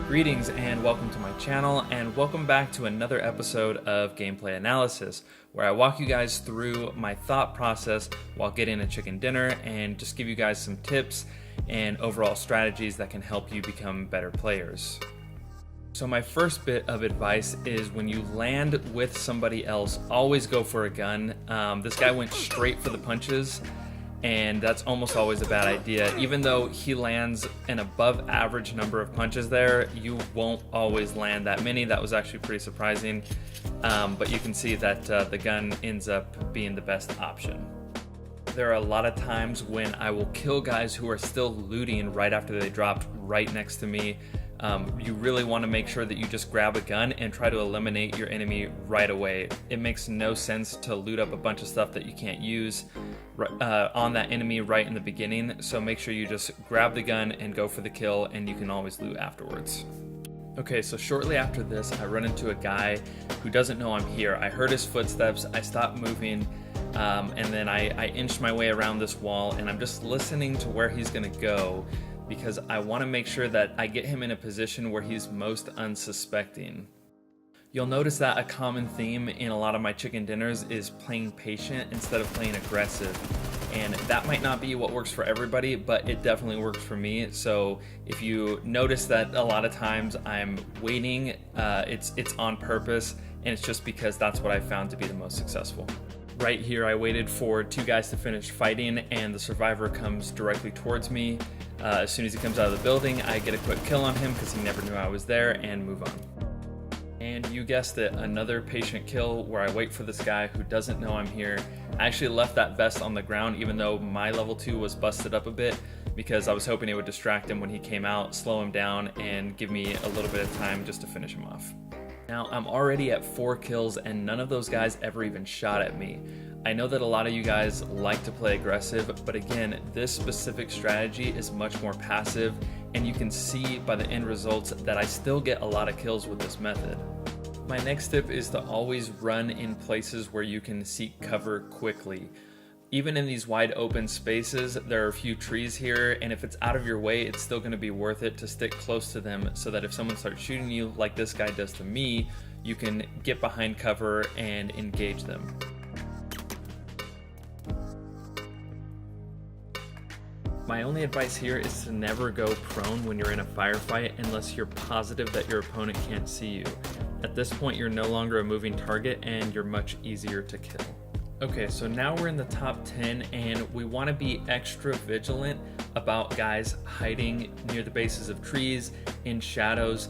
Greetings and welcome to my channel, and welcome back to another episode of Gameplay Analysis, where I walk you guys through my thought process while getting a chicken dinner and just give you guys some tips and overall strategies that can help you become better players. So my first bit of advice is when you land with somebody else, always go for a gun. This guy went straight for the punches, and that's almost always a bad idea. Even though he lands an above average number of punches there, you won't always land that many. That was actually pretty surprising, but you can see that the gun ends up being the best option. There are a lot of times when I will kill guys who are still looting right after they dropped right next to me. You really want to make sure that you just grab a gun and try to eliminate your enemy right away. It makes no sense to loot up a bunch of stuff that you can't use on that enemy right in the beginning, so make sure you just grab the gun and go for the kill, and you can always loot afterwards. Okay, so shortly after this, I run into a guy who doesn't know I'm here. I heard his footsteps, I stopped moving, and then I inched my way around this wall, and I'm just listening to where he's gonna go, because I want to make sure that I get him in a position where he's most unsuspecting. You'll notice that a common theme in a lot of my chicken dinners is playing patient instead of playing aggressive. And that might not be what works for everybody, but it definitely works for me. So if you notice that a lot of times I'm waiting, it's on purpose, and it's just because that's what I found to be the most successful. Right here, I waited for two guys to finish fighting, and the survivor comes directly towards me. As soon as he comes out of the building, I get a quick kill on him because he never knew I was there, and move on. And you guessed it, another patient kill where I wait for this guy who doesn't know I'm here. I actually left that vest on the ground even though my level 2 was busted up a bit, because I was hoping it would distract him when he came out, slow him down, and give me a little bit of time just to finish him off. Now, I'm already at 4 kills, and none of those guys ever even shot at me. I know that a lot of you guys like to play aggressive, but again, this specific strategy is much more passive, and you can see by the end results that I still get a lot of kills with this method. My next tip is to always run in places where you can seek cover quickly. Even in these wide open spaces, there are a few trees here, and if it's out of your way, it's still going to be worth it to stick close to them so that if someone starts shooting you like this guy does to me, you can get behind cover and engage them. My only advice here is to never go prone when you're in a firefight unless you're positive that your opponent can't see you. At this point, you're no longer a moving target and you're much easier to kill. Okay, so now we're in the top 10, and we want to be extra vigilant about guys hiding near the bases of trees, in shadows.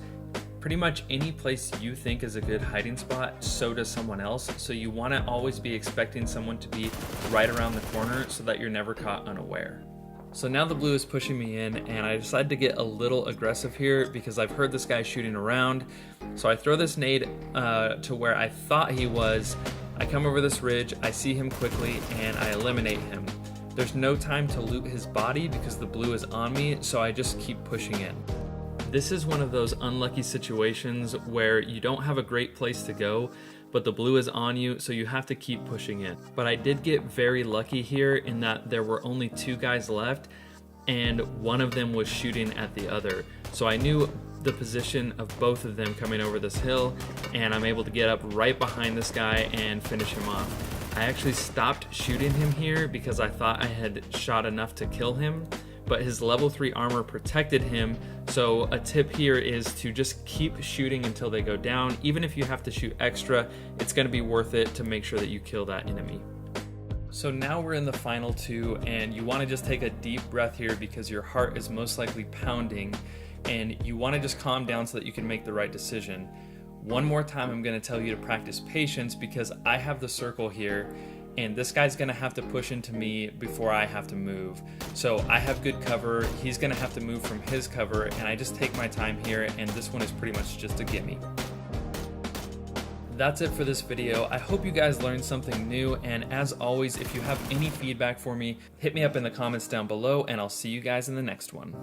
Pretty much any place you think is a good hiding spot, so does someone else. So you want to always be expecting someone to be right around the corner so that you're never caught unaware. So now the blue is pushing me in, and I decided to get a little aggressive here because I've heard this guy shooting around. So I throw this nade to where I thought he was. I come over this ridge, I see him quickly, and I eliminate him. There's no time to loot his body because the blue is on me, so I just keep pushing in. This is one of those unlucky situations where you don't have a great place to go, but the blue is on you, so you have to keep pushing in. But I did get very lucky here in that there were only 2 guys left, and one of them was shooting at the other. So I knew the position of both of them coming over this hill, and I'm able to get up right behind this guy and finish him off. I actually stopped shooting him here because I thought I had shot enough to kill him, but his level 3 armor protected him. So a tip here is to just keep shooting until they go down. Even if you have to shoot extra, it's going to be worth it to make sure that you kill that enemy. So now we're in the final 2, and you want to just take a deep breath here because your heart is most likely pounding, and you want to just calm down so that you can make the right decision. One more time, I'm going to tell you to practice patience because I have the circle here, and this guy's going to have to push into me before I have to move. So I have good cover, he's going to have to move from his cover, and I just take my time here, and this one is pretty much just a gimme. That's it for this video. I hope you guys learned something new, and as always, if you have any feedback for me, hit me up in the comments down below, and I'll see you guys in the next one.